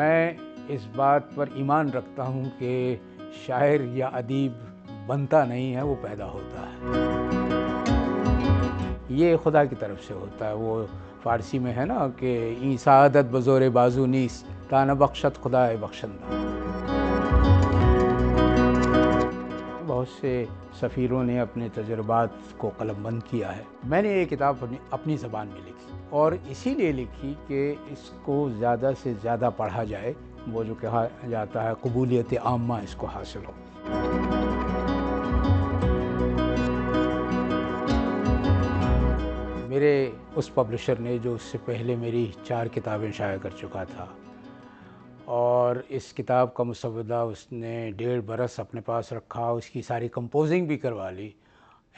میں اس بات پر ایمان رکھتا ہوں کہ شاعر یا ادیب بنتا نہیں ہے، وہ پیدا ہوتا ہے۔ یہ خدا کی طرف سے ہوتا ہے۔ وہ فارسی میں ہے نا کہ این سعادت بزور بازو نیست تا نہ بخشت خدا بخشندہ۔ بہت سے سفیروں نے اپنے تجربات کو قلم بند کیا ہے۔ میں نے یہ کتاب اپنی زبان میں لکھی اور اسی لیے لکھی کہ اس کو زیادہ سے زیادہ پڑھا جائے، وہ جو کہا جاتا ہے قبولیت عامہ اس کو حاصل ہو۔ میرے اس پبلشر نے جو اس سے پہلے میری 4 کتابیں شائع کر چکا تھا، اور اس کتاب کا مسودہ اس نے 1.5 برس اپنے پاس رکھا، اس کی ساری کمپوزنگ بھی کروا لی۔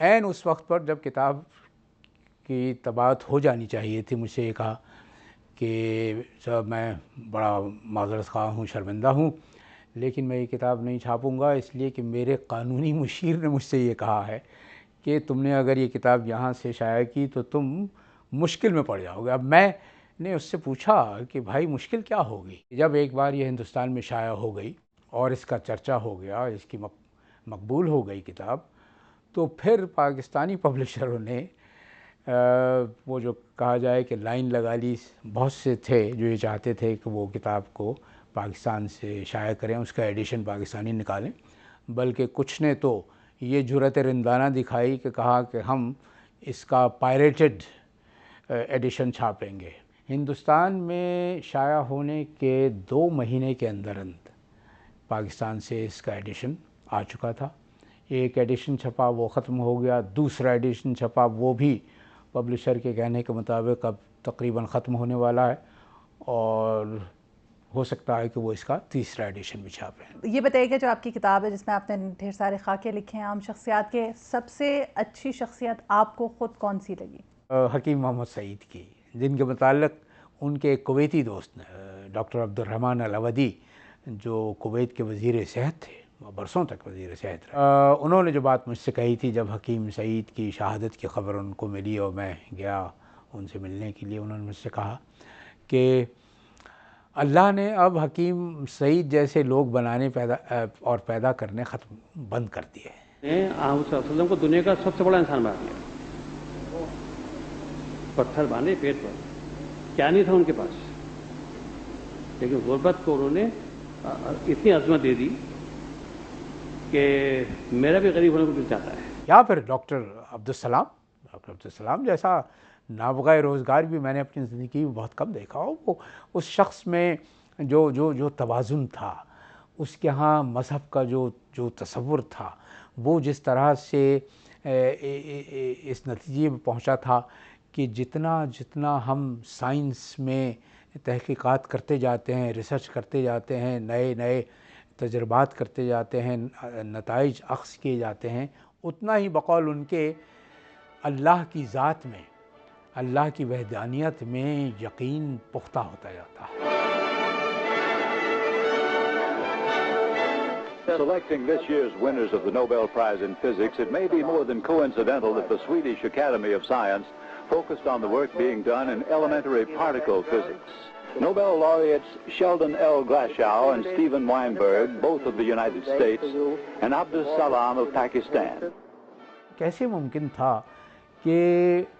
عین اس وقت پر جب کتاب کی طباعت ہو جانی چاہیے تھی، مجھ سے یہ کہا کہ صاحب میں بڑا معذرت خواہ ہوں، شرمندہ ہوں، لیکن میں یہ کتاب نہیں چھاپوں گا، اس لیے کہ میرے قانونی مشیر نے مجھ سے یہ کہا ہے کہ تم نے اگر یہ کتاب یہاں سے شائع کی تو تم مشکل میں پڑ جاؤ گے۔ اب میں نے اس سے پوچھا کہ بھائی مشکل کیا ہوگی؟ جب ایک بار یہ ہندوستان میں شائع ہو گئی اور اس کا چرچا ہو گیا، اس کی مقبول ہو گئی کتاب، تو پھر پاکستانی پبلشروں نے وہ جو کہا جائے کہ لائن لگا لی۔ بہت سے تھے جو یہ چاہتے تھے کہ وہ کتاب کو پاکستان سے شائع کریں، اس کا ایڈیشن پاکستانی نکالیں، بلکہ کچھ نے تو یہ جرأت رندانہ دکھائی کہ کہا کہ ہم اس کا پائریٹڈ ایڈیشن چھاپیں گے۔ ہندوستان میں شائع ہونے کے 2 مہینے کے اندر پاکستان سے اس کا ایڈیشن آ چکا تھا۔ ایک ایڈیشن چھپا، وہ ختم ہو گیا، دوسرا ایڈیشن چھپا، وہ بھی پبلشر کے کہنے کے مطابق اب تقریباً ختم ہونے والا ہے، اور ہو سکتا ہے کہ وہ اس کا تیسرا ایڈیشن بھی چھاپیں۔ یہ بتائیے کہ جو آپ کی کتاب ہے جس میں آپ نے ڈھیر سارے خاکے لکھے ہیں عام شخصیات کے، سب سے اچھی شخصیت آپ کو خود کون سی لگی؟ حکیم محمد سعید کی، جن کے متعلق ان کے ایک کویتی دوست ڈاکٹر عبد الرحمن العودی، جو کویت کے وزیر صحت تھے، برسوں تک وزیر صحت رہے، انہوں نے جو بات مجھ سے کہی تھی جب حکیم سعید کی شہادت کی خبر ان کو ملی اور میں گیا ان سے ملنے کے لیے، انہوں نے مجھ سے کہا کہ اللہ نے اب حکیم سعید جیسے لوگ بنانے پیدا کرنے بند کر دیے۔ آپ صلی اللہ علیہ وسلم کو دنیا کا سب سے بڑا انسان بنا دیا، پتھر باندھے پیٹ پر، کیا نہیں تھا ان کے پاس، لیکن غربت کو انہوں نے اتنی عظمت دے دی کہ میرا بھی غریب ہونے کو دل چاہتا ہے۔ یا پھر ڈاکٹر عبدالسلام جیسا نابغہ روزگار بھی میں نے اپنی زندگی میں بہت کم دیکھا ہو۔ وہ اس شخص میں جو توازن تھا، اس کے ہاں مذہب کا جو تصور تھا، وہ جس طرح سے اس نتیجے میں پہنچا تھا کہ جتنا ہم سائنس میں تحقیقات کرتے جاتے ہیں، ریسرچ کرتے جاتے ہیں، نئے تجربات کرتے جاتے ہیں، نتائج اخذ کیے جاتے ہیں، اتنا ہی بقول ان کے اللہ کی ذات میں، اللہ کی وحدانیت میں یقین پختہ ہوتا جاتا ہے۔ Selecting this year's winners of the Nobel Prize in Physics, it may be more than coincidental that the Swedish Academy of Science focused on the work being done in elementary particle physics. Nobel laureates Sheldon L. Glashow and Steven Weinberg, both of the United States, and Abdus Salam of Pakistan. کیسے ممکن تھا کہ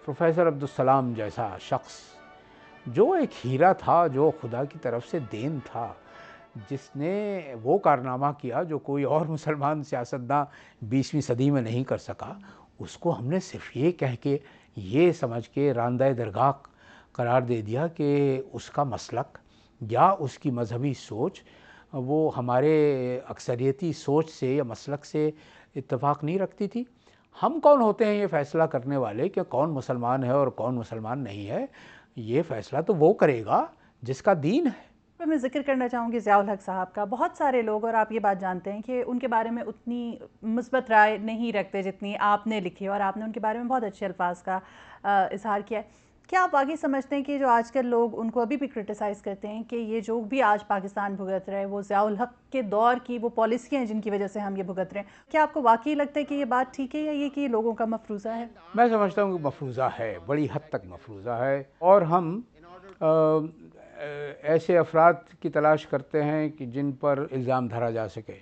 professor Abdul Salam جیسا شخص، جو ایک ہیرا تھا، جو خدا کی طرف سے دین تھا، جس نے وہ کارنامہ کیا جو کوئی اور مسلمان سیاستداں 20ویں صدی میں نہیں کر سکا، اس کو ہم نے صرف یہ کہہ کے، یہ سمجھ کے راندہ درگاہ قرار دے دیا کہ اس کا مسلک یا اس کی مذہبی سوچ وہ ہمارے اکثریتی سوچ سے یا مسلک سے اتفاق نہیں رکھتی تھی۔ ہم کون ہوتے ہیں یہ فیصلہ کرنے والے کہ کون مسلمان ہے اور کون مسلمان نہیں ہے؟ یہ فیصلہ تو وہ کرے گا جس کا دین ہے۔ میں ذکر کرنا چاہوں گی ضیاء الحق صاحب کا۔ بہت سارے لوگ، اور آپ یہ بات جانتے ہیں، کہ ان کے بارے میں اتنی مثبت رائے نہیں رکھتے جتنی آپ نے لکھی، اور آپ نے ان کے بارے میں بہت اچھے الفاظ کا اظہار کیا ہے۔ کیا آپ واقعی سمجھتے ہیں کہ جو آج کل لوگ ان کو ابھی بھی کرٹیسائز کرتے ہیں کہ یہ جو بھی آج پاکستان بھگت رہے ہیں وہ ضیاء الحق کے دور کی وہ پالیسیاں ہیں جن کی وجہ سے ہم یہ بھگت رہے ہیں، کیا آپ کو واقعی لگتا ہے کہ یہ بات ٹھیک ہے یا یہ کہ لوگوں کا مفروضہ ہے؟ میں سمجھتا ہوں کہ مفروضہ ہے، بڑی حد تک مفروضہ ہے، اور ہم ایسے افراد کی تلاش کرتے ہیں کہ جن پر الزام دھرا جا سکے.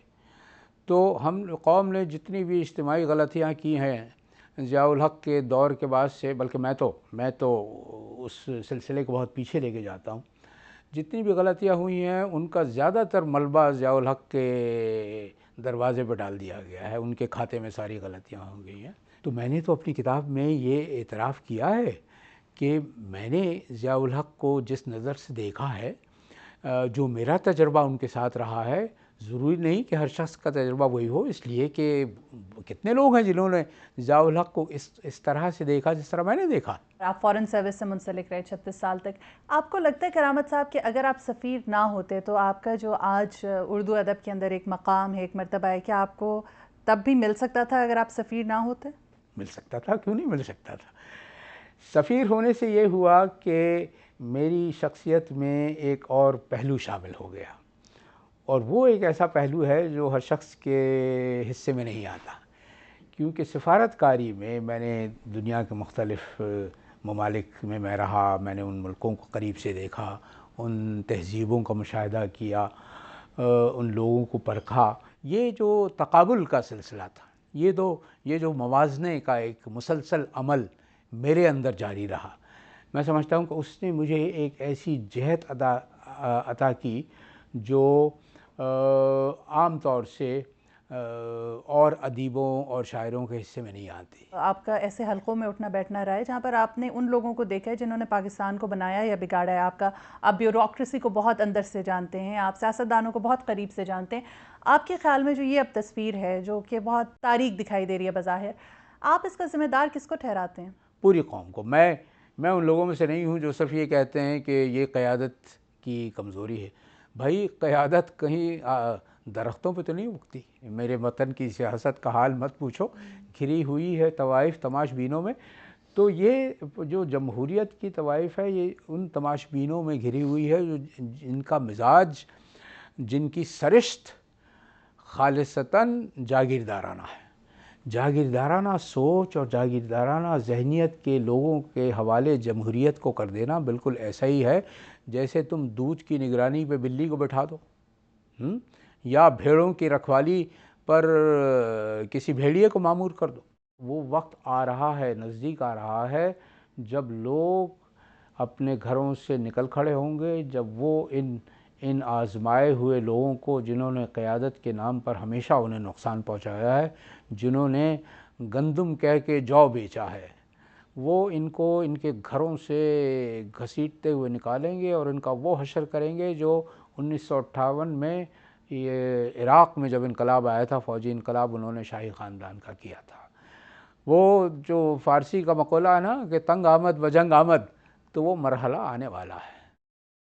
تو ہم قوم نے جتنی بھی اجتماعی غلطیاں کی ہیں ضیاء الحق کے دور کے بعد سے، بلکہ میں تو اس سلسلے کو بہت پیچھے لے کے جاتا ہوں، جتنی بھی غلطیاں ہوئی ہیں ان کا زیادہ تر ملبہ ضیاء الحق کے دروازے پہ ڈال دیا گیا ہے، ان کے کھاتے میں ساری غلطیاں ہو گئی ہیں. تو میں نے تو اپنی کتاب میں یہ اعتراف کیا ہے کہ میں نے ضیاء الحق کو جس نظر سے دیکھا ہے، جو میرا تجربہ ان کے ساتھ رہا ہے، ضروری نہیں کہ ہر شخص کا تجربہ وہی ہو، اس لیے کہ کتنے لوگ ہیں جنہوں نے ضیاء الحق کو اس طرح سے دیکھا جس طرح میں نے دیکھا. آپ فورن سروس سے منسلک رہے 36 سال تک. آپ کو لگتا ہے کرامت صاحب کہ اگر آپ سفیر نہ ہوتے تو آپ کا جو آج اردو ادب کے اندر ایک مقام ہے، ایک مرتبہ ہے، کیا آپ کو تب بھی مل سکتا تھا اگر آپ سفیر نہ ہوتے؟ مل سکتا تھا، کیوں نہیں مل سکتا تھا. سفیر ہونے سے یہ ہوا کہ میری شخصیت میں ایک اور پہلو شامل ہو گیا، اور وہ ایک ایسا پہلو ہے جو ہر شخص کے حصے میں نہیں آتا. کیونکہ سفارت کاری میں نے دنیا کے مختلف ممالک میں رہا، میں نے ان ملکوں کو قریب سے دیکھا، ان تہذیبوں کا مشاہدہ کیا، ان لوگوں کو پرکھا. یہ جو تقابل کا سلسلہ تھا، یہ جو موازنے کا ایک مسلسل عمل میرے اندر جاری رہا، میں سمجھتا ہوں کہ اس نے مجھے ایک ایسی جہت عطا کی جو عام طور سے اور ادیبوں اور شاعروں کے حصے میں نہیں آتی. آپ کا ایسے حلقوں میں اٹھنا بیٹھنا رہا ہے جہاں پر آپ نے ان لوگوں کو دیکھا ہے جنہوں نے پاکستان کو بنایا یا بگاڑا ہے. آپ بیوروکریسی کو بہت اندر سے جانتے ہیں، آپ سیاستدانوں کو بہت قریب سے جانتے ہیں. آپ کے خیال میں جو یہ اب تصویر ہے جو کہ بہت تاریک دکھائی دے رہی ہے بظاہر، آپ اس کا ذمہ دار کس کو ٹھہراتے ہیں؟ پوری قوم کو. میں ان لوگوں میں سے نہیں ہوں جو صرف یہ کہتے ہیں کہ یہ قیادت کی کمزوری ہے. بھائی قیادت کہیں درختوں پہ تو نہیں اگتی. میرے وطن کی سیاست کا حال مت پوچھو، گھری ہوئی ہے طوائف تماش بینوں میں. تو یہ جو جمہوریت کی طوائف ہے یہ ان تماش بینوں میں گھری ہوئی ہے جن کا مزاج، جن کی سرشت خالصتاً جاگیردارانہ ہے. جاگیردارانہ سوچ اور جاگیردارانہ ذہنیت کے لوگوں کے حوالے جمہوریت کو کر دینا بالکل ایسا ہی ہے جیسے تم دودھ کی نگرانی پہ بلی کو بٹھا دو، یا بھیڑوں کی رکھوالی پر کسی بھیڑیے کو مامور کر دو. وہ وقت آ رہا ہے، نزدیک آ رہا ہے جب لوگ اپنے گھروں سے نکل کھڑے ہوں گے، جب وہ ان آزمائے ہوئے لوگوں کو جنہوں نے قیادت کے نام پر ہمیشہ انہیں نقصان پہنچایا ہے، جنہوں نے گندم کہہ کے جو بیچا ہے، وہ ان کو ان کے گھروں سے گھسیٹتے ہوئے نکالیں گے اور ان کا وہ حشر کریں گے جو 1958 میں یہ عراق میں جب انقلاب آیا تھا، فوجی انقلاب، انہوں نے شاہی خاندان کا کیا تھا. وہ جو فارسی کا مقولہ ہے نا کہ تنگ آمد و جنگ آمد، تو وہ مرحلہ آنے والا ہے.